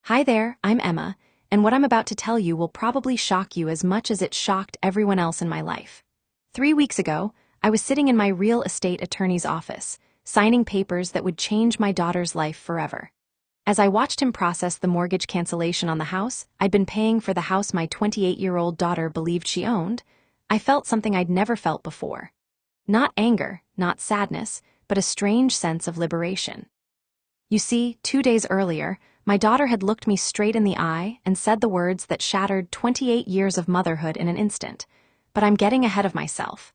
Hi there, I'm Emma, and what I'm about to tell you will probably shock you as much as it shocked everyone else in my life. 3 weeks ago, I was sitting in my real estate attorney's office, signing papers that would change my daughter's life forever. As I watched him process the mortgage cancellation on the house I'd been paying for the house my 28-year-old daughter believed she owned, I felt something I'd never felt before. Not anger, not sadness, but a strange sense of liberation. You see, 2 days earlier, my daughter had looked me straight in the eye and said the words that shattered 28 years of motherhood in an instant. But I'm getting ahead of myself.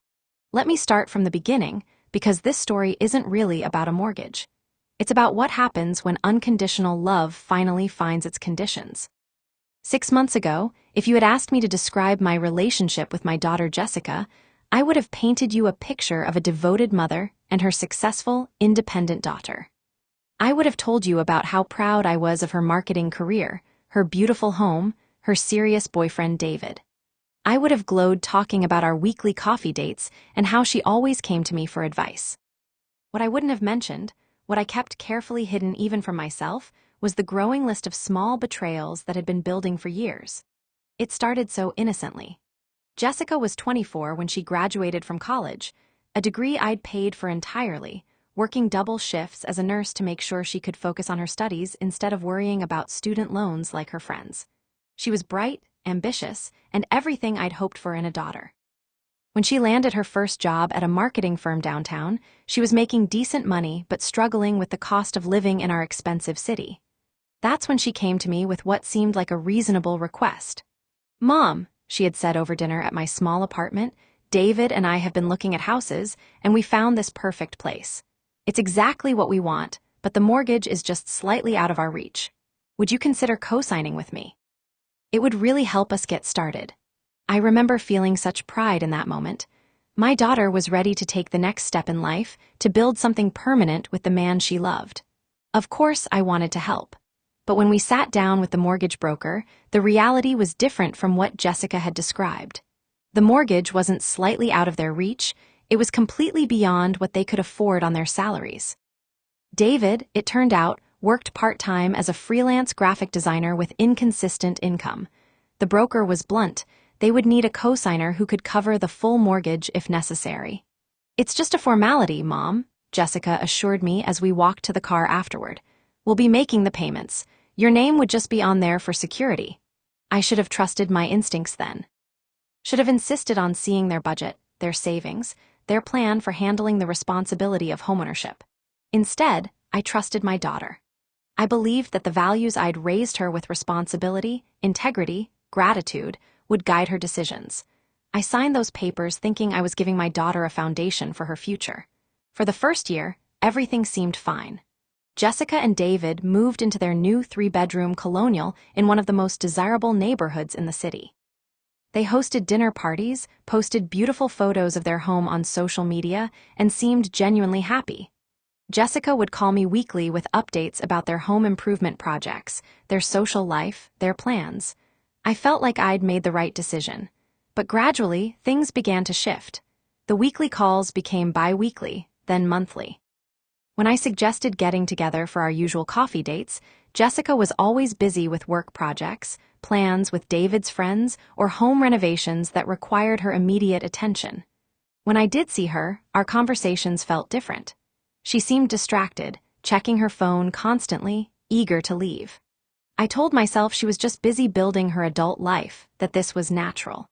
Let me start from the beginning, because this story isn't really about a mortgage. It's about what happens when unconditional love finally finds its conditions. 6 months ago, if you had asked me to describe my relationship with my daughter Jessica, I would have painted you a picture of a devoted mother and her successful, independent daughter. I would have told you about how proud I was of her marketing career, her beautiful home, her serious boyfriend David. I would have glowed talking about our weekly coffee dates and how she always came to me for advice. What I wouldn't have mentioned, what I kept carefully hidden even from myself, was the growing list of small betrayals that had been building for years. It started so innocently. Jessica was 24 when she graduated from college, a degree I'd paid for entirely, working double shifts as a nurse to make sure she could focus on her studies instead of worrying about student loans like her friends. She was bright, ambitious, and everything I'd hoped for in a daughter. When she landed her first job at a marketing firm downtown, she was making decent money but struggling with the cost of living in our expensive city. That's when she came to me with what seemed like a reasonable request. "Mom," she had said over dinner at my small apartment, "David and I have been looking at houses, and we found this perfect place. It's exactly what we want, but the mortgage is just slightly out of our reach. Would you consider co-signing with me? It would really help us get started." I remember feeling such pride in that moment. My daughter was ready to take the next step in life, to build something permanent with the man she loved. Of course, I wanted to help. But when we sat down with the mortgage broker, the reality was different from what Jessica had described. The mortgage wasn't slightly out of their reach, it was completely beyond what they could afford on their salaries. David, it turned out, worked part-time as a freelance graphic designer with inconsistent income. The broker was blunt. They would need a co-signer who could cover the full mortgage if necessary. "It's just a formality, Mom," Jessica assured me as we walked to the car afterward. "We'll be making the payments. Your name would just be on there for security." I should have trusted my instincts then. Should have insisted on seeing their budget, their savings, their plan for handling the responsibility of homeownership. Instead, I trusted my daughter. I believed that the values I'd raised her with, responsibility, integrity, gratitude, would guide her decisions. I signed those papers thinking I was giving my daughter a foundation for her future. For the first year, everything seemed fine. Jessica and David moved into their new 3-bedroom colonial in one of the most desirable neighborhoods in the city. They hosted dinner parties, posted beautiful photos of their home on social media, and seemed genuinely happy. Jessica would call me weekly with updates about their home improvement projects, their social life, their plans. I felt like I'd made the right decision. But gradually, things began to shift. The weekly calls became bi-weekly, then monthly. When I suggested getting together for our usual coffee dates, Jessica was always busy with work projects, plans with David's friends, or home renovations that required her immediate attention. When I did see her, our conversations felt different. She seemed distracted, checking her phone constantly, eager to leave. I told myself she was just busy building her adult life, that this was natural.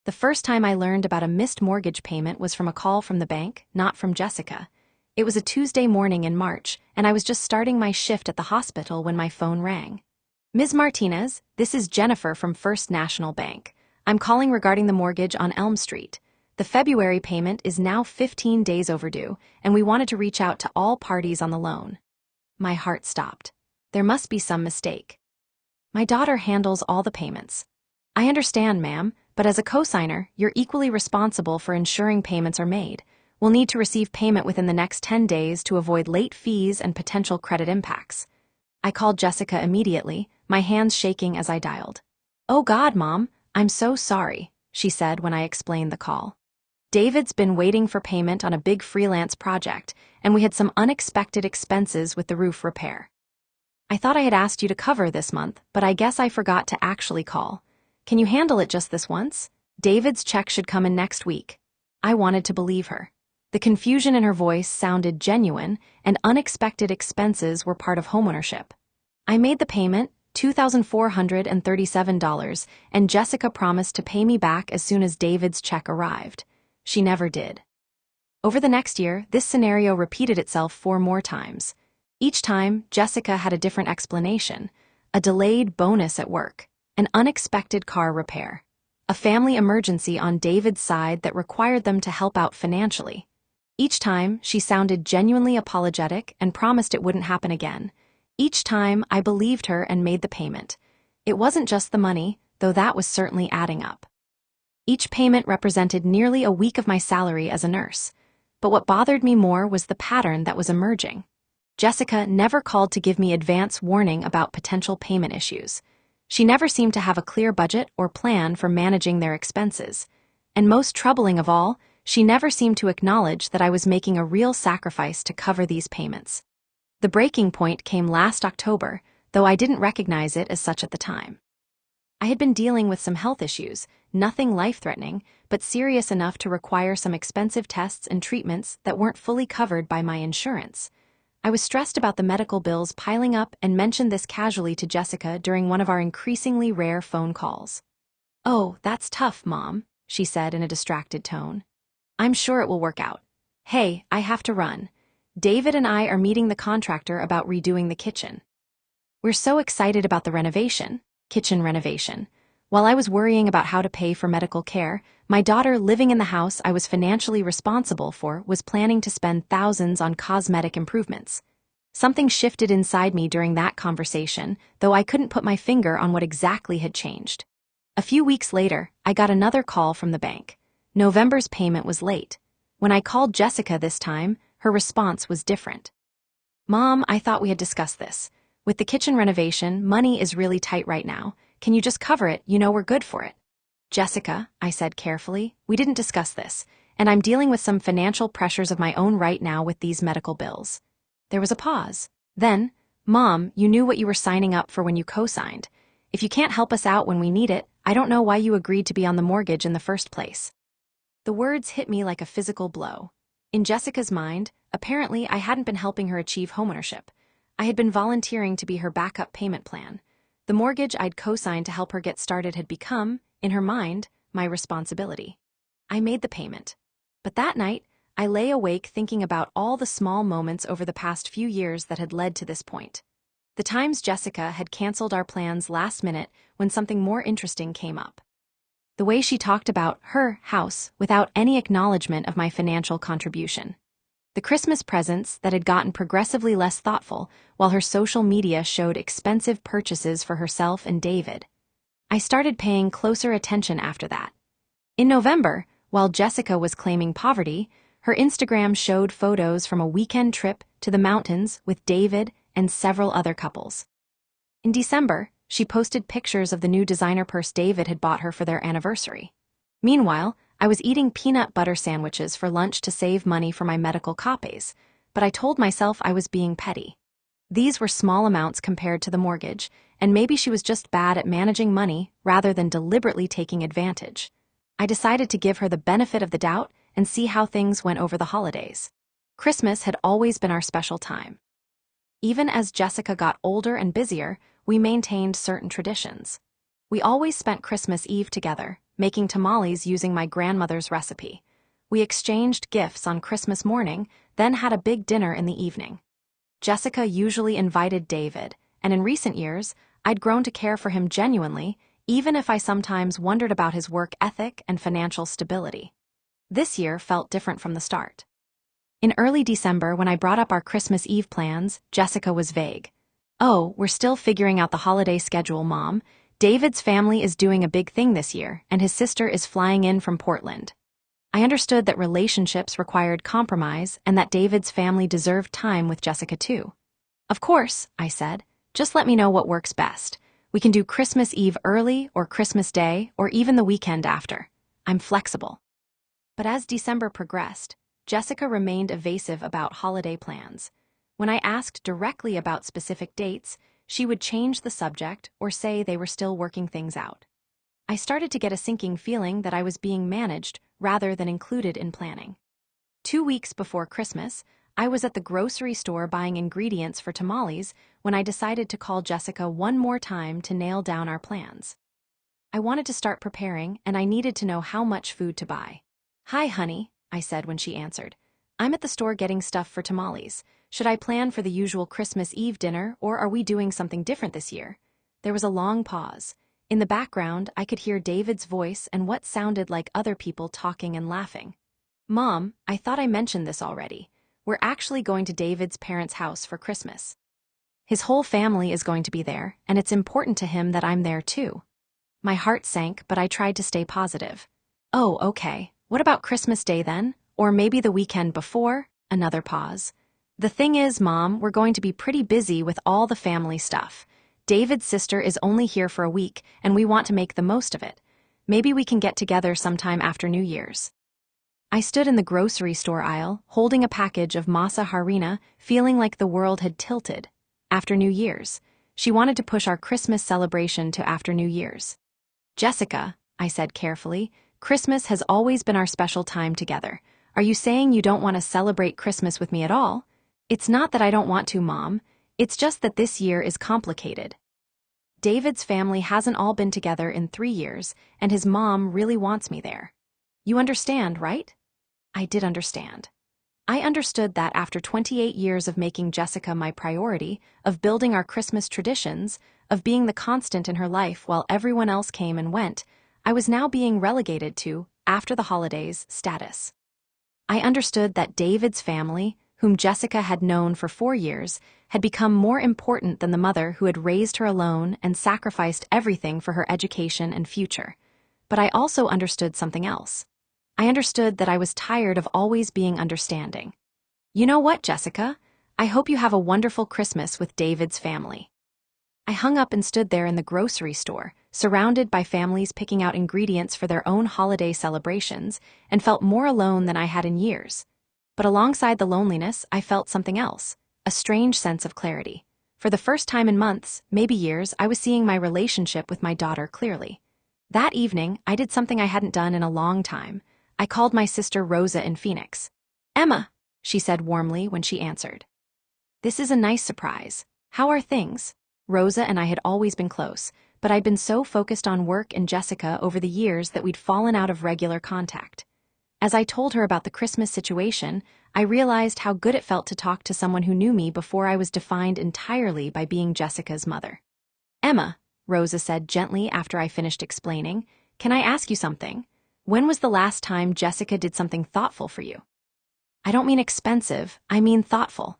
The first time I learned about a missed mortgage payment was from a call from the bank, not from Jessica. It was a Tuesday morning in March, and I was just starting my shift at the hospital when my phone rang. "Ms. Martinez, this is Jennifer from First National Bank. I'm calling regarding the mortgage on Elm Street. The February payment is now 15 days overdue, and we wanted to reach out to all parties on the loan." My heart stopped. There must be some mistake. "My daughter handles all the payments." "I understand, ma'am, but as a co-signer, you're equally responsible for ensuring payments are made. We'll need to receive payment within the next 10 days to avoid late fees and potential credit impacts." I called Jessica immediately, my hands shaking as I dialed. "Oh God, Mom, I'm so sorry," she said when I explained the call. "David's been waiting for payment on a big freelance project, and we had some unexpected expenses with the roof repair." I thought I had asked you to cover this month, but I guess I forgot to actually call. Can you handle it just this once? David's check should come in next week." I wanted to believe her. The confusion in her voice sounded genuine, and unexpected expenses were part of homeownership. I made the payment, $2,437, and Jessica promised to pay me back as soon as David's check arrived. She never did. Over the next year, this scenario repeated itself 4 more times. Each time, Jessica had a different explanation: a delayed bonus at work, an unexpected car repair, a family emergency on David's side that required them to help out financially. Each time, she sounded genuinely apologetic and promised it wouldn't happen again. Each time, I believed her and made the payment. It wasn't just the money, though that was certainly adding up. Each payment represented nearly a week of my salary as a nurse. But what bothered me more was the pattern that was emerging. Jessica never called to give me advance warning about potential payment issues. She never seemed to have a clear budget or plan for managing their expenses. And most troubling of all, she never seemed to acknowledge that I was making a real sacrifice to cover these payments. The breaking point came last October, though I didn't recognize it as such at the time. I had been dealing with some health issues, nothing life-threatening, but serious enough to require some expensive tests and treatments that weren't fully covered by my insurance. I was stressed about the medical bills piling up and mentioned this casually to Jessica during one of our increasingly rare phone calls. "Oh, that's tough, Mom," she said in a distracted tone. "I'm sure it will work out. Hey, I have to run. David and I are meeting the contractor about redoing the kitchen. We're so excited about the kitchen renovation. While I was worrying about how to pay for medical care, my daughter living in the house I was financially responsible for was planning to spend thousands on cosmetic improvements. Something shifted inside me during that conversation, though I couldn't put my finger on what exactly had changed. A few weeks later, I got another call from the bank. November's payment was late. When I called Jessica this time, her response was different. "Mom, I thought we had discussed this. With the kitchen renovation, money is really tight right now. Can you just cover it? You know we're good for it." "Jessica," I said carefully, "we didn't discuss this, and I'm dealing with some financial pressures of my own right now with these medical bills." There was a pause. Then, "Mom, you knew what you were signing up for when you co-signed. If you can't help us out when we need it, I don't know why you agreed to be on the mortgage in the first place." The words hit me like a physical blow. In Jessica's mind, apparently I hadn't been helping her achieve homeownership. I had been volunteering to be her backup payment plan. The mortgage I'd co-signed to help her get started had become, in her mind, my responsibility. I made the payment. But that night, I lay awake thinking about all the small moments over the past few years that had led to this point. The times Jessica had canceled our plans last minute when something more interesting came up. The way she talked about her house without any acknowledgement of my financial contribution. The Christmas presents that had gotten progressively less thoughtful while her social media showed expensive purchases for herself and David. I started paying closer attention after that. In November, while Jessica was claiming poverty, her Instagram showed photos from a weekend trip to the mountains with David and several other couples. In December, she posted pictures of the new designer purse David had bought her for their anniversary. Meanwhile, I was eating peanut butter sandwiches for lunch to save money for my medical copays, but I told myself I was being petty. These were small amounts compared to the mortgage, and maybe she was just bad at managing money rather than deliberately taking advantage. I decided to give her the benefit of the doubt and see how things went over the holidays. Christmas had always been our special time. Even as Jessica got older and busier, we maintained certain traditions. We always spent Christmas Eve together, making tamales using my grandmother's recipe. We exchanged gifts on Christmas morning, then had a big dinner in the evening. Jessica usually invited David, and in recent years, I'd grown to care for him genuinely, even if I sometimes wondered about his work ethic and financial stability. This year felt different from the start. In early December, when I brought up our Christmas Eve plans, Jessica was vague. "Oh, we're still figuring out the holiday schedule, Mom. David's family is doing a big thing this year, and his sister is flying in from Portland." I understood that relationships required compromise and that David's family deserved time with Jessica too. "Of course," I said. "Just let me know what works best. We can do Christmas Eve early or Christmas Day or even the weekend after. I'm flexible." But as December progressed, Jessica remained evasive about holiday plans. When I asked directly about specific dates, she would change the subject or say they were still working things out. I started to get a sinking feeling that I was being managed rather than included in planning. 2 weeks before Christmas, I was at the grocery store buying ingredients for tamales when I decided to call Jessica one more time to nail down our plans. I wanted to start preparing, and I needed to know how much food to buy. "Hi, honey," I said when she answered. "I'm at the store getting stuff for tamales. Should I plan for the usual Christmas Eve dinner, or are we doing something different this year?" There was a long pause. In the background, I could hear David's voice and what sounded like other people talking and laughing. "Mom, I thought I mentioned this already. We're actually going to David's parents' house for Christmas. His whole family is going to be there, and it's important to him that I'm there too." My heart sank, but I tried to stay positive. "Oh, okay. What about Christmas Day then? Or maybe the weekend before?" Another pause. "The thing is, Mom, we're going to be pretty busy with all the family stuff. David's sister is only here for a week, and we want to make the most of it. Maybe we can get together sometime after New Year's." I stood in the grocery store aisle, holding a package of masa harina, feeling like the world had tilted. After New Year's. She wanted to push our Christmas celebration to after New Year's. "Jessica," I said carefully, "Christmas has always been our special time together. Are you saying you don't want to celebrate Christmas with me at all?" "It's not that I don't want to, Mom. It's just that this year is complicated. David's family hasn't all been together in 3 years, and his mom really wants me there. You understand, right?" I did understand. I understood that after 28 years of making Jessica my priority, of building our Christmas traditions, of being the constant in her life while everyone else came and went, I was now being relegated to, after the holidays, status. I understood that David's family, whom Jessica had known for 4 years, had become more important than the mother who had raised her alone and sacrificed everything for her education and future. But I also understood something else. I understood that I was tired of always being understanding. "You know what, Jessica? I hope you have a wonderful Christmas with David's family." I hung up and stood there in the grocery store, surrounded by families picking out ingredients for their own holiday celebrations, and felt more alone than I had in years. But alongside the loneliness, I felt something else, a strange sense of clarity. For the first time in months, maybe years, I was seeing my relationship with my daughter clearly. That evening, I did something I hadn't done in a long time. I called my sister Rosa in Phoenix. "Emma," she said warmly when she answered. "This is a nice surprise. How are things?" Rosa and I had always been close, but I'd been so focused on work and Jessica over the years that we'd fallen out of regular contact. As I told her about the Christmas situation, I realized how good it felt to talk to someone who knew me before I was defined entirely by being Jessica's mother. "Emma," Rosa said gently after I finished explaining, "can I ask you something? When was the last time Jessica did something thoughtful for you?" "I don't mean expensive, I mean thoughtful."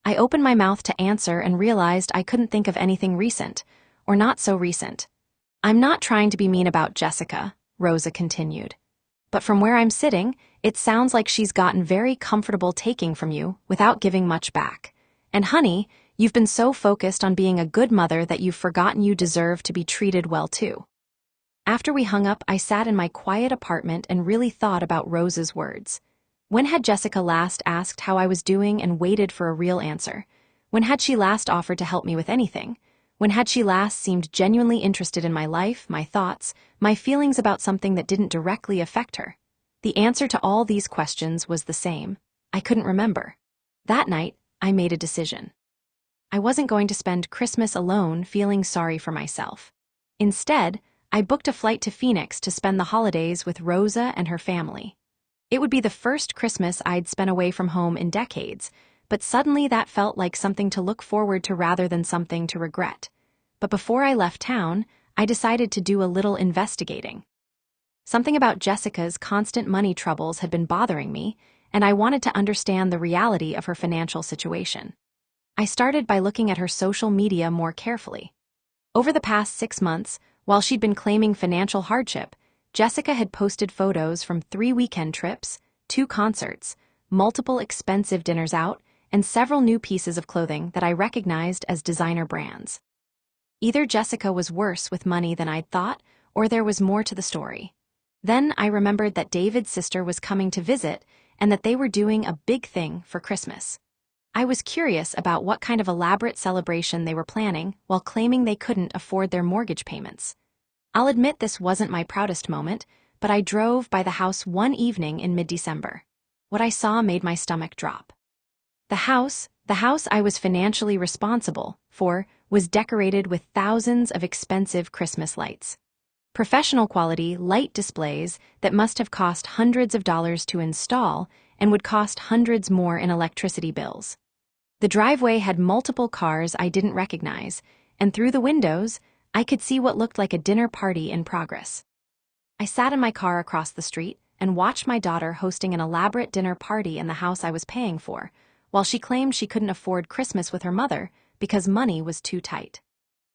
I opened my mouth to answer and realized I couldn't think of anything recent, or not so recent. "I'm not trying to be mean about Jessica," Rosa continued. "But from where I'm sitting, it sounds like she's gotten very comfortable taking from you without giving much back. And honey, you've been so focused on being a good mother that you've forgotten you deserve to be treated well too." After we hung up, I sat in my quiet apartment and really thought about Rosa's words. When had Jessica last asked how I was doing and waited for a real answer? When had she last offered to help me with anything? When had she last seemed genuinely interested in my life, my thoughts, my feelings about something that didn't directly affect her? The answer to all these questions was the same. I couldn't remember. That night, I made a decision. I wasn't going to spend Christmas alone feeling sorry for myself. Instead, I booked a flight to Phoenix to spend the holidays with Rosa and her family. It would be the first Christmas I'd spent away from home in decades, but suddenly that felt like something to look forward to rather than something to regret. But before I left town, I decided to do a little investigating. Something about Jessica's constant money troubles had been bothering me, and I wanted to understand the reality of her financial situation. I started by looking at her social media more carefully. Over the past 6 months, while she'd been claiming financial hardship, Jessica had posted photos from 3 weekend trips, 2 concerts, multiple expensive dinners out, and several new pieces of clothing that I recognized as designer brands. Either Jessica was worse with money than I'd thought, or there was more to the story. Then I remembered that David's sister was coming to visit and that they were doing a big thing for Christmas. I was curious about what kind of elaborate celebration they were planning while claiming they couldn't afford their mortgage payments. I'll admit this wasn't my proudest moment, but I drove by the house one evening in mid-December. What I saw made my stomach drop. The house I was financially responsible for, was decorated with thousands of expensive Christmas lights. Professional quality light displays that must have cost hundreds of dollars to install and would cost hundreds more in electricity bills. The driveway had multiple cars I didn't recognize, and through the windows, I could see what looked like a dinner party in progress. I sat in my car across the street and watched my daughter hosting an elaborate dinner party in the house I was paying for, while she claimed she couldn't afford Christmas with her mother because money was too tight.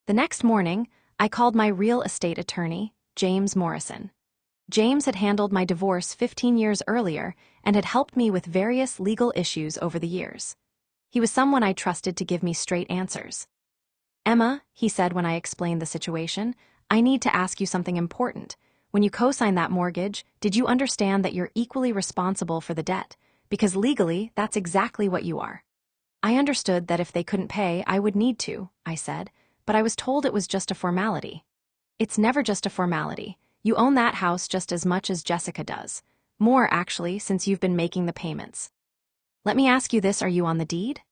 The next morning, I called my real estate attorney, James Morrison. James had handled my divorce 15 years earlier and had helped me with various legal issues over the years. He was someone I trusted to give me straight answers. "Emma," he said when I explained the situation, "I need to ask you something important. When you co-signed that mortgage, did you understand that you're equally responsible for the debt? Because legally, that's exactly what you are." "I understood that if they couldn't pay, I would need to," I said, "but I was told it was just a formality." "It's never just a formality. You own that house just as much as Jessica does. More, actually, since you've been making the payments. Let me ask you this, are you on the deed?"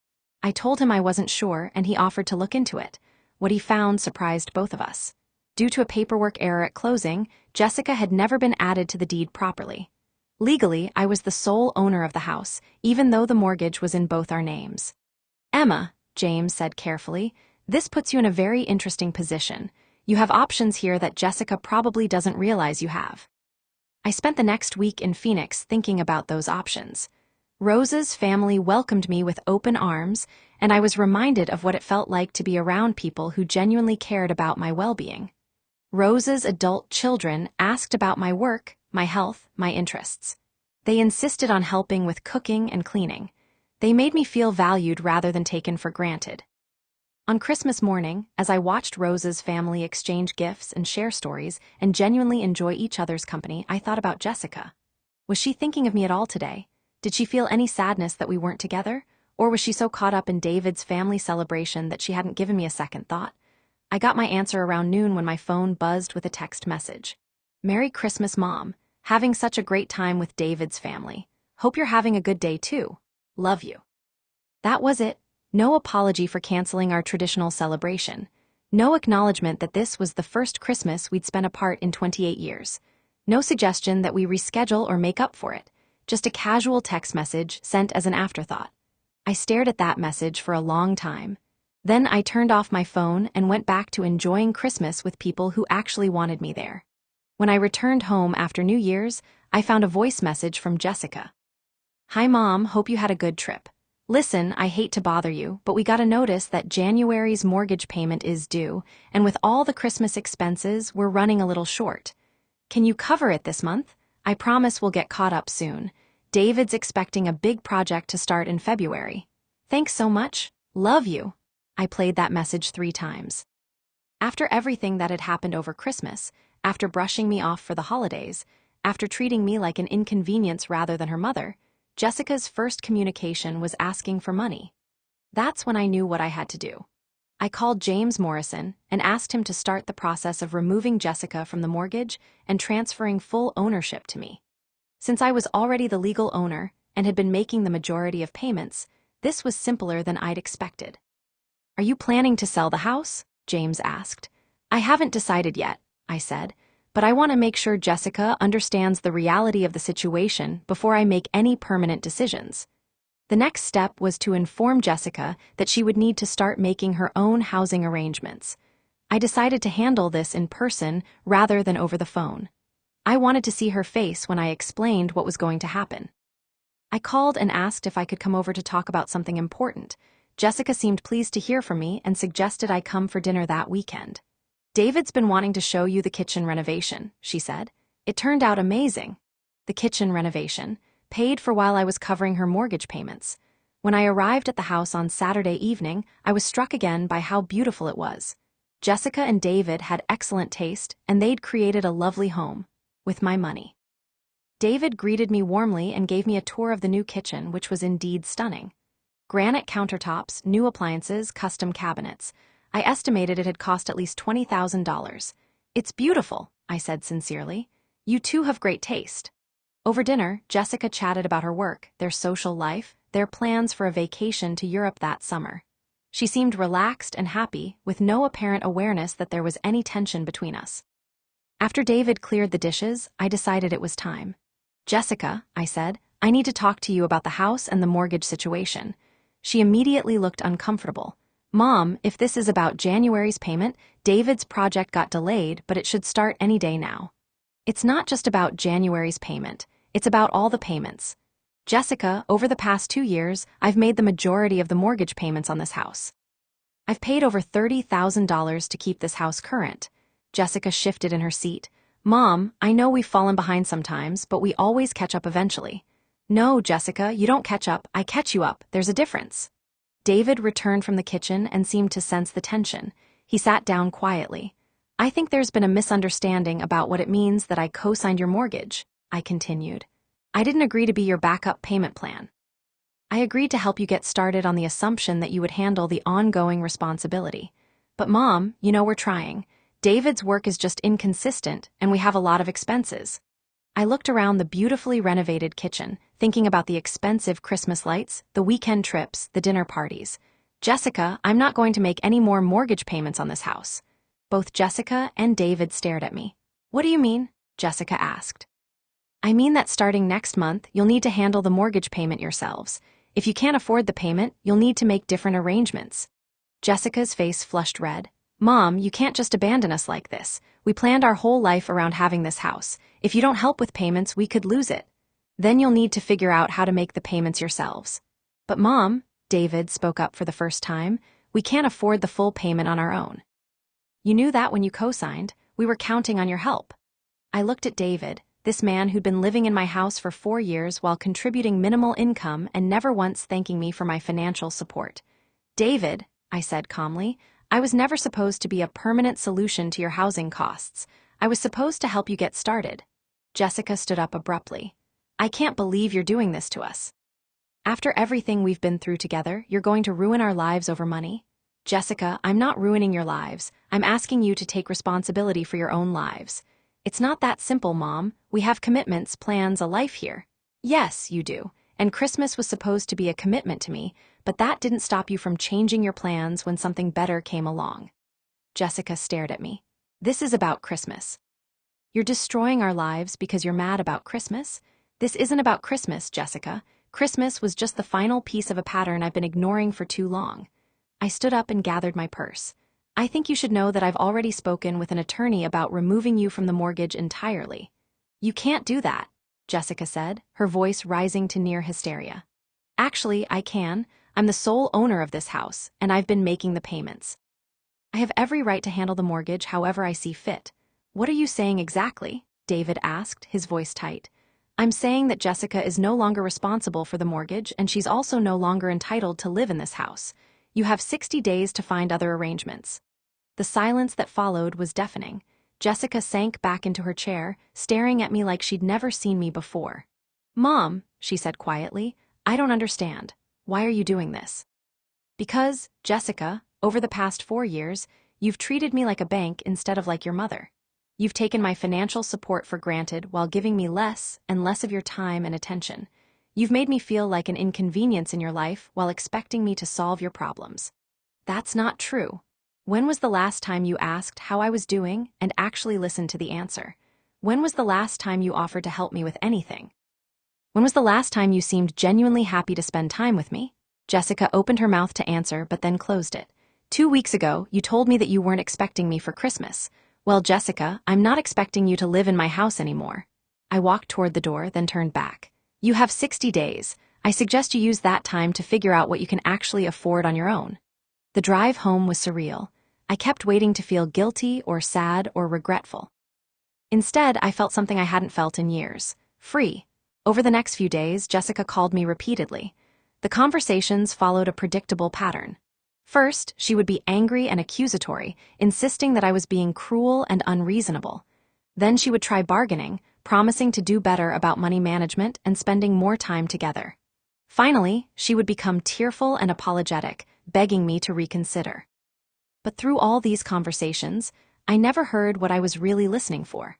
I told him I wasn't sure, and he offered to look into it. What he found surprised both of us. Due to a paperwork error at closing, Jessica had never been added to the deed properly. Legally, I was the sole owner of the house, even though the mortgage was in both our names. "Emma," James said carefully, "this puts you in a very interesting position. You have options here that Jessica probably doesn't realize you have." I spent the next week in Phoenix thinking about those options. Rose's family welcomed me with open arms, and I was reminded of what it felt like to be around people who genuinely cared about my well-being. Rose's adult children asked about my work, my health, my interests. They insisted on helping with cooking and cleaning. They made me feel valued rather than taken for granted. On Christmas morning, as I watched Rose's family exchange gifts and share stories and genuinely enjoy each other's company, I thought about Jessica. Was she thinking of me at all today? Did she feel any sadness that we weren't together? Or was she so caught up in David's family celebration that she hadn't given me a second thought? I got my answer around noon when my phone buzzed with a text message. "Merry Christmas, Mom. Having such a great time with David's family. Hope you're having a good day too. Love you." That was it. No apology for canceling our traditional celebration. No acknowledgement that this was the first Christmas we'd spent apart in 28 years. No suggestion that we reschedule or make up for it. Just a casual text message sent as an afterthought. I stared at that message for a long time. Then I turned off my phone and went back to enjoying Christmas with people who actually wanted me there. When I returned home after New Year's, I found a voice message from Jessica. "Hi Mom, hope you had a good trip. Listen, I hate to bother you, but we got a notice that January's mortgage payment is due, and with all the Christmas expenses, we're running a little short. Can you cover it this month? I promise we'll get caught up soon. David's expecting a big project to start in February. Thanks so much. Love you." I played that message 3 times. After everything that had happened over Christmas, after brushing me off for the holidays, after treating me like an inconvenience rather than her mother, Jessica's first communication was asking for money. That's when I knew what I had to do. I called James Morrison and asked him to start the process of removing Jessica from the mortgage and transferring full ownership to me. Since I was already the legal owner and had been making the majority of payments, this was simpler than I'd expected. "Are you planning to sell the house?" James asked. "I haven't decided yet," I said, "but I want to make sure Jessica understands the reality of the situation before I make any permanent decisions." The next step was to inform Jessica that she would need to start making her own housing arrangements. I decided to handle this in person rather than over the phone. I wanted to see her face when I explained what was going to happen. I called and asked if I could come over to talk about something important. Jessica seemed pleased to hear from me and suggested I come for dinner that weekend. "David's been wanting to show you the kitchen renovation," she said. "It turned out amazing." The kitchen renovation, paid for while I was covering her mortgage payments. When I arrived at the house on Saturday evening, I was struck again by how beautiful it was. Jessica and David had excellent taste, and they'd created a lovely home. With my money. David greeted me warmly and gave me a tour of the new kitchen, which was indeed stunning. Granite countertops, new appliances, custom cabinets. I estimated it had cost at least $20,000. It's beautiful, I said sincerely. You two have great taste. Over dinner, Jessica chatted about her work, their social life, their plans for a vacation to Europe that summer. She seemed relaxed and happy, with no apparent awareness that there was any tension between us. After David cleared the dishes, I decided it was time. Jessica, I said, I need to talk to you about the house and the mortgage situation. She immediately looked uncomfortable. Mom, if this is about January's payment, David's project got delayed, but it should start any day now. It's not just about January's payment. It's about all the payments. Jessica, over the past 2 years, I've made the majority of the mortgage payments on this house. I've paid over $30,000 to keep this house current. Jessica shifted in her seat. Mom, I know we've fallen behind sometimes, but we always catch up eventually. No, Jessica, you don't catch up, I catch you up, there's a difference. David returned from the kitchen and seemed to sense the tension. He sat down quietly. I think there's been a misunderstanding about what it means that I co-signed your mortgage, I continued. I didn't agree to be your backup payment plan. I agreed to help you get started on the assumption that you would handle the ongoing responsibility. But Mom, you know we're trying. David's work is just inconsistent, and we have a lot of expenses. I looked around the beautifully renovated kitchen, thinking about the expensive Christmas lights, the weekend trips, the dinner parties. Jessica, I'm not going to make any more mortgage payments on this house. Both Jessica and David stared at me. What do you mean? Jessica asked. I mean that starting next month, you'll need to handle the mortgage payment yourselves. If you can't afford the payment, you'll need to make different arrangements. Jessica's face flushed red. Mom, you can't just abandon us like this. We planned our whole life around having this house. If you don't help with payments, we could lose it. Then you'll need to figure out how to make the payments yourselves. But Mom, David spoke up for the first time, we can't afford the full payment on our own. You knew that when you co-signed. We were counting on your help. I looked at David, this man who'd been living in my house for 4 years while contributing minimal income and never once thanking me for my financial support. David, I said calmly, I was never supposed to be a permanent solution to your housing costs. I was supposed to help you get started. Jessica stood up abruptly. I can't believe you're doing this to us. After everything we've been through together, you're going to ruin our lives over money? Jessica, I'm not ruining your lives. I'm asking you to take responsibility for your own lives. It's not that simple, Mom. We have commitments, plans, a life here. Yes, you do. And Christmas was supposed to be a commitment to me, but that didn't stop you from changing your plans when something better came along. Jessica stared at me. This is about Christmas. You're destroying our lives because you're mad about Christmas? This isn't about Christmas, Jessica. Christmas was just the final piece of a pattern I've been ignoring for too long. I stood up and gathered my purse. I think you should know that I've already spoken with an attorney about removing you from the mortgage entirely. You can't do that, Jessica said, her voice rising to near hysteria. Actually, I can. I'm the sole owner of this house, and I've been making the payments. I have every right to handle the mortgage however I see fit. What are you saying exactly? David asked, his voice tight. I'm saying that Jessica is no longer responsible for the mortgage, and she's also no longer entitled to live in this house. You have 60 days to find other arrangements. The silence that followed was deafening. Jessica sank back into her chair, staring at me like she'd never seen me before. Mom, she said quietly, I don't understand. Why are you doing this? Because, Jessica, over the past 4 years, you've treated me like a bank instead of like your mother. You've taken my financial support for granted while giving me less and less of your time and attention. You've made me feel like an inconvenience in your life while expecting me to solve your problems. That's not true. When was the last time you asked how I was doing and actually listened to the answer? When was the last time you offered to help me with anything? When was the last time you seemed genuinely happy to spend time with me? Jessica opened her mouth to answer but then closed it. 2 weeks ago, you told me that you weren't expecting me for Christmas. Well, Jessica, I'm not expecting you to live in my house anymore. I walked toward the door, then turned back. You have 60 days. I suggest you use that time to figure out what you can actually afford on your own. The drive home was surreal. I kept waiting to feel guilty or sad or regretful. Instead, I felt something I hadn't felt in years. Free. Over the next few days, Jessica called me repeatedly. The conversations followed a predictable pattern. First, she would be angry and accusatory, insisting that I was being cruel and unreasonable. Then she would try bargaining, promising to do better about money management and spending more time together. Finally, she would become tearful and apologetic, begging me to reconsider. But through all these conversations, I never heard what I was really listening for.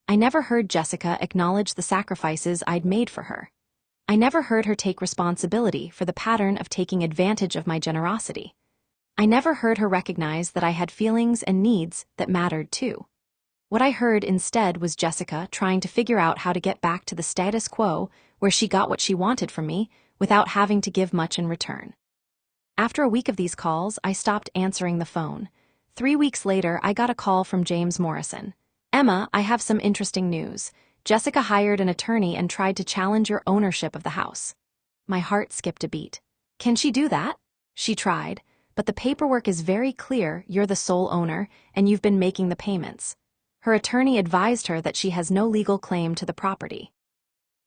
I never heard Jessica acknowledge the sacrifices I'd made for her. I never heard her take responsibility for the pattern of taking advantage of my generosity. I never heard her recognize that I had feelings and needs that mattered too. What I heard instead was Jessica trying to figure out how to get back to the status quo where she got what she wanted from me without having to give much in return. After a week of these calls, I stopped answering the phone. 3 weeks later, I got a call from James Morrison. "Emma, I have some interesting news. Jessica hired an attorney and tried to challenge your ownership of the house." My heart skipped a beat. "Can she do that?" "She tried, but the paperwork is very clear you're the sole owner and you've been making the payments." Her attorney advised her that she has no legal claim to the property.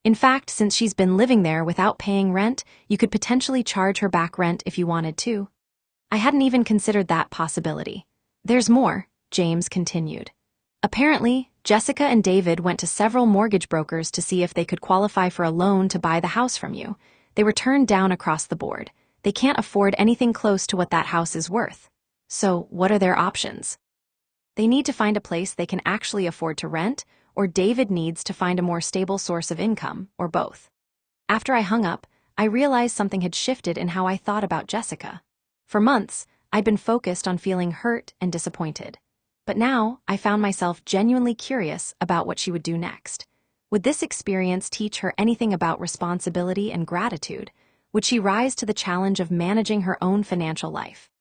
In fact, since she's been living there without paying rent, you could potentially charge her back rent if you wanted to. I hadn't even considered that possibility. "There's more," James continued. "Apparently, Jessica and David went to several mortgage brokers to see if they could qualify for a loan to buy the house from you. They were turned down across the board. They can't afford anything close to what that house is worth. So, what are their options? They need to find a place they can actually afford to rent, or David needs to find a more stable source of income, or both." After I hung up, I realized something had shifted in how I thought about Jessica. For months, I'd been focused on feeling hurt and disappointed. But now, I found myself genuinely curious about what she would do next. Would this experience teach her anything about responsibility and gratitude? Would she rise to the challenge of managing her own financial life?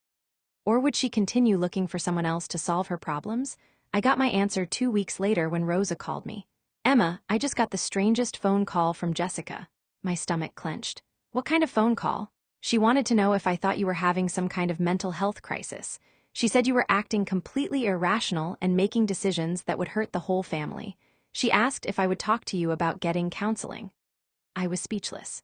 Or would she continue looking for someone else to solve her problems? I got my answer 2 weeks later when Rosa called me. "Emma, I just got the strangest phone call from Jessica." My stomach clenched. "What kind of phone call?" "She wanted to know if I thought you were having some kind of mental health crisis. She said you were acting completely irrational and making decisions that would hurt the whole family. She asked if I would talk to you about getting counseling." I was speechless.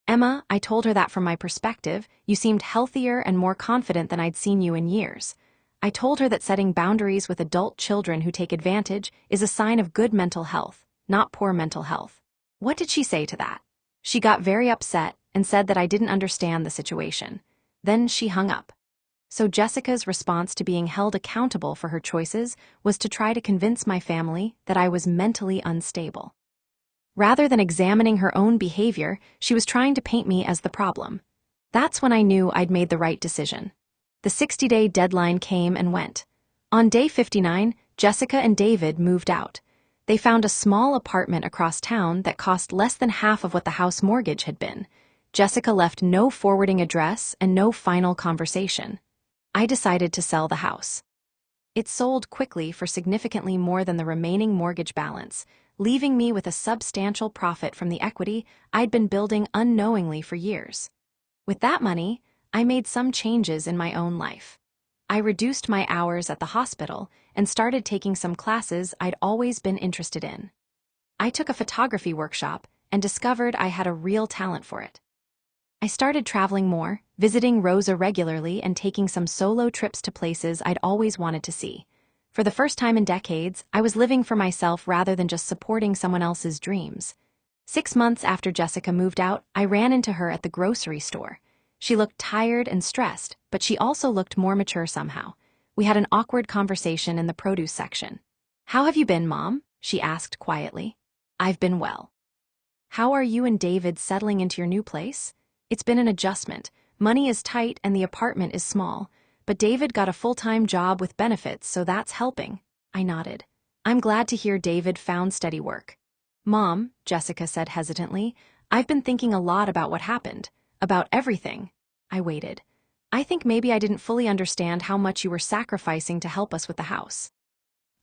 "Emma, I told her that from my perspective, you seemed healthier and more confident than I'd seen you in years. I told her that setting boundaries with adult children who take advantage is a sign of good mental health, not poor mental health." "What did she say to that?" "She got very upset and said that I didn't understand the situation. Then she hung up." So Jessica's response to being held accountable for her choices was to try to convince my family that I was mentally unstable. Rather than examining her own behavior, she was trying to paint me as the problem. That's when I knew I'd made the right decision. The 60-day deadline came and went. On day 59, Jessica and David moved out. They found a small apartment across town that cost less than half of what the house mortgage had been. Jessica left no forwarding address and no final conversation. I decided to sell the house. It sold quickly for significantly more than the remaining mortgage balance, leaving me with a substantial profit from the equity I'd been building unknowingly for years. With that money, I made some changes in my own life. I reduced my hours at the hospital and started taking some classes I'd always been interested in. I took a photography workshop and discovered I had a real talent for it. I started traveling more, visiting Rosa regularly and taking some solo trips to places I'd always wanted to see. For the first time in decades, I was living for myself rather than just supporting someone else's dreams. 6 months after Jessica moved out, I ran into her at the grocery store. She looked tired and stressed, but she also looked more mature somehow. We had an awkward conversation in the produce section. "How have you been, Mom?" she asked quietly. "I've been well." "How are you and David settling into your new place?" "It's been an adjustment. Money is tight and the apartment is small. But David got a full-time job with benefits, so that's helping." I nodded. "I'm glad to hear David found steady work." "Mom," Jessica said hesitantly, "I've been thinking a lot about what happened. About everything." I waited. "I think maybe I didn't fully understand how much you were sacrificing to help us with the house.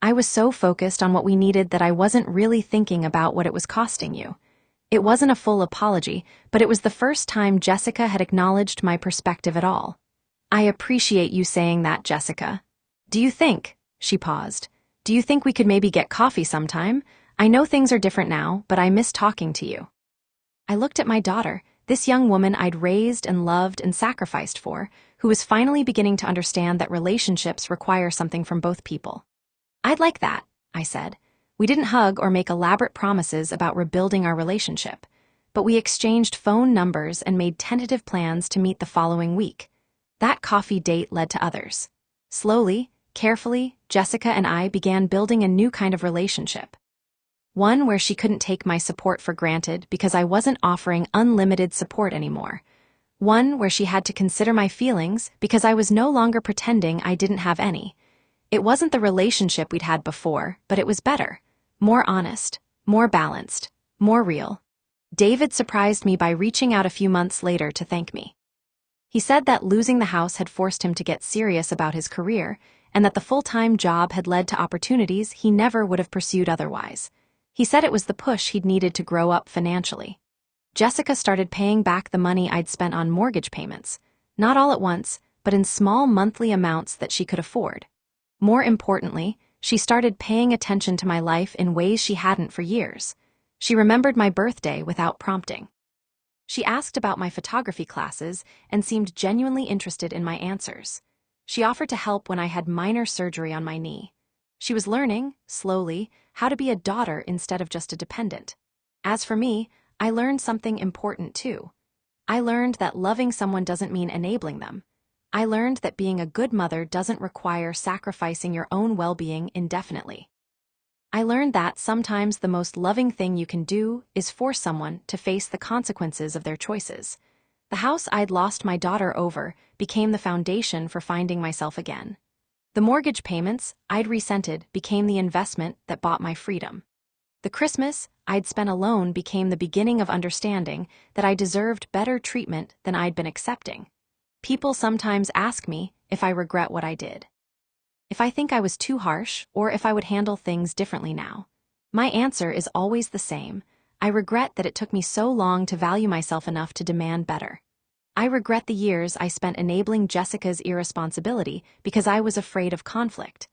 I was so focused on what we needed that I wasn't really thinking about what it was costing you." It wasn't a full apology, but it was the first time Jessica had acknowledged my perspective at all. "I appreciate you saying that, Jessica. Do you think," she paused, "do you think we could maybe get coffee sometime? I know things are different now, but I miss talking to you." I looked at my daughter, this young woman I'd raised and loved and sacrificed for, who was finally beginning to understand that relationships require something from both people. "I'd like that," I said. We didn't hug or make elaborate promises about rebuilding our relationship. but we exchanged phone numbers and made tentative plans to meet the following week. That coffee date led to others. Slowly, carefully, Jessica and I began building a new kind of relationship. One where she couldn't take my support for granted because I wasn't offering unlimited support anymore. One where she had to consider my feelings because I was no longer pretending I didn't have any. It wasn't the relationship we'd had before, but it was better, more honest, more balanced, more real. David surprised me by reaching out a few months later to thank me. He said that losing the house had forced him to get serious about his career, and that the full-time job had led to opportunities he never would have pursued otherwise. He said it was the push he'd needed to grow up financially. Jessica started paying back the money I'd spent on mortgage payments, not all at once, but in small monthly amounts that she could afford. More importantly, she started paying attention to my life in ways she hadn't for years. She remembered my birthday without prompting. She asked about my photography classes and seemed genuinely interested in my answers. She offered to help when I had minor surgery on my knee. She was learning, slowly, how to be a daughter instead of just a dependent. As for me, I learned something important too. I learned that loving someone doesn't mean enabling them. I learned that being a good mother doesn't require sacrificing your own well-being indefinitely. I learned that sometimes the most loving thing you can do is force someone to face the consequences of their choices. The house I'd lost my daughter over became the foundation for finding myself again. The mortgage payments I'd resented became the investment that bought my freedom. The Christmas I'd spent alone became the beginning of understanding that I deserved better treatment than I'd been accepting. People sometimes ask me if I regret what I did, if I think I was too harsh, or if I would handle things differently now. My answer is always the same. I regret that it took me so long to value myself enough to demand better. I regret the years I spent enabling Jessica's irresponsibility because I was afraid of conflict.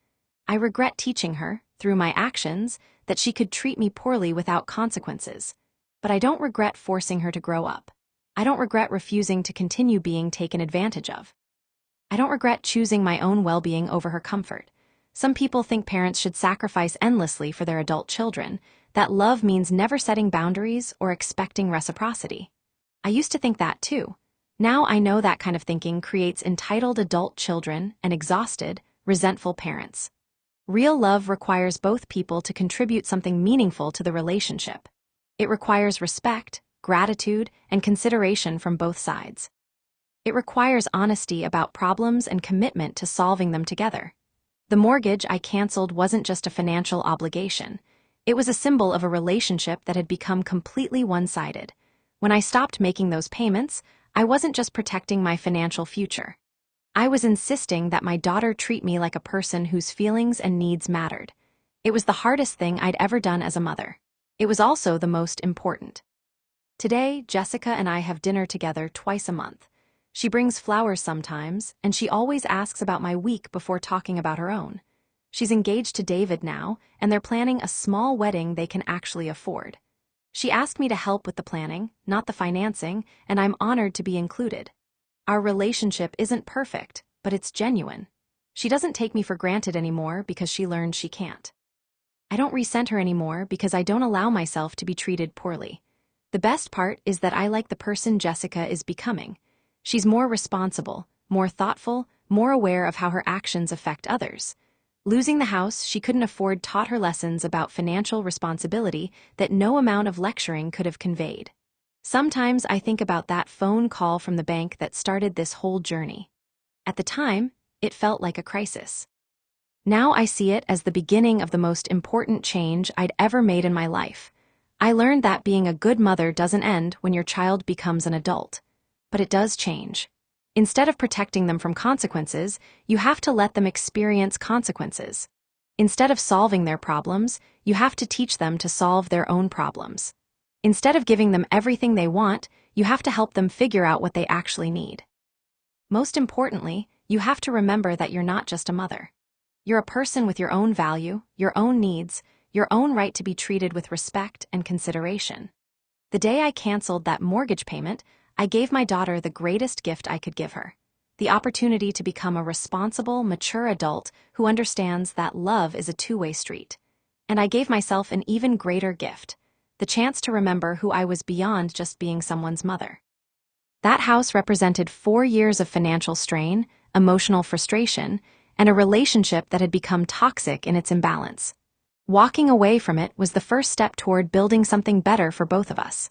I regret teaching her, through my actions, that she could treat me poorly without consequences. But I don't regret forcing her to grow up. I don't regret refusing to continue being taken advantage of. I don't regret choosing my own well-being over her comfort. Some people think parents should sacrifice endlessly for their adult children, that love means never setting boundaries or expecting reciprocity. I used to think that too. Now I know that kind of thinking creates entitled adult children and exhausted, resentful parents. Real love requires both people to contribute something meaningful to the relationship. It requires respect, gratitude, and consideration from both sides. It requires honesty about problems and commitment to solving them together. The mortgage I canceled wasn't just a financial obligation. It was a symbol of a relationship that had become completely one-sided. When I stopped making those payments, I wasn't just protecting my financial future. I was insisting that my daughter treat me like a person whose feelings and needs mattered. It was the hardest thing I'd ever done as a mother. It was also the most important. Today, Jessica and I have dinner together twice a month. She brings flowers sometimes, and she always asks about my week before talking about her own. She's engaged to David now, and they're planning a small wedding they can actually afford. She asked me to help with the planning, not the financing, and I'm honored to be included. Our relationship isn't perfect, but it's genuine. She doesn't take me for granted anymore because she learned she can't. I don't resent her anymore because I don't allow myself to be treated poorly. The best part is that I like the person Jessica is becoming. She's more responsible, more thoughtful, more aware of how her actions affect others. Losing the house she couldn't afford taught her lessons about financial responsibility that no amount of lecturing could have conveyed. Sometimes I think about that phone call from the bank that started this whole journey. At the time, it felt like a crisis. Now I see it as the beginning of the most important change I'd ever made in my life. I learned that being a good mother doesn't end when your child becomes an adult. But it does change. Instead of protecting them from consequences, you have to let them experience consequences. Instead of solving their problems, you have to teach them to solve their own problems. Instead of giving them everything they want, you have to help them figure out what they actually need. Most importantly, you have to remember that you're not just a mother. You're a person with your own value, your own needs, your own right to be treated with respect and consideration. The day I canceled that mortgage payment, I gave my daughter the greatest gift I could give her, the opportunity to become a responsible, mature adult who understands that love is a two-way street. And I gave myself an even greater gift, the chance to remember who I was beyond just being someone's mother. That house represented 4 years of financial strain, emotional frustration, and a relationship that had become toxic in its imbalance. Walking away from it was the first step toward building something better for both of us.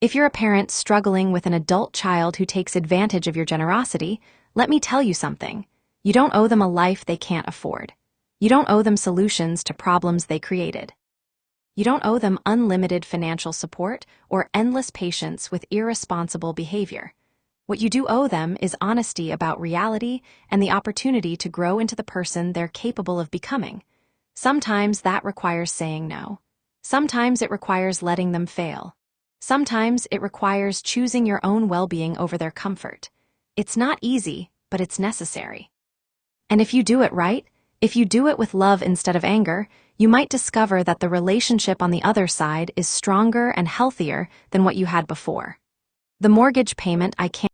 If you're a parent struggling with an adult child who takes advantage of your generosity, let me tell you something. You don't owe them a life they can't afford. You don't owe them solutions to problems they created. You don't owe them unlimited financial support or endless patience with irresponsible behavior. What you do owe them is honesty about reality and the opportunity to grow into the person they're capable of becoming. Sometimes that requires saying no. Sometimes it requires letting them fail. Sometimes it requires choosing your own well-being over their comfort. It's not easy, but it's necessary. And if you do it right, if you do it with love instead of anger, you might discover that the relationship on the other side is stronger and healthier than what you had before. The mortgage payment I can't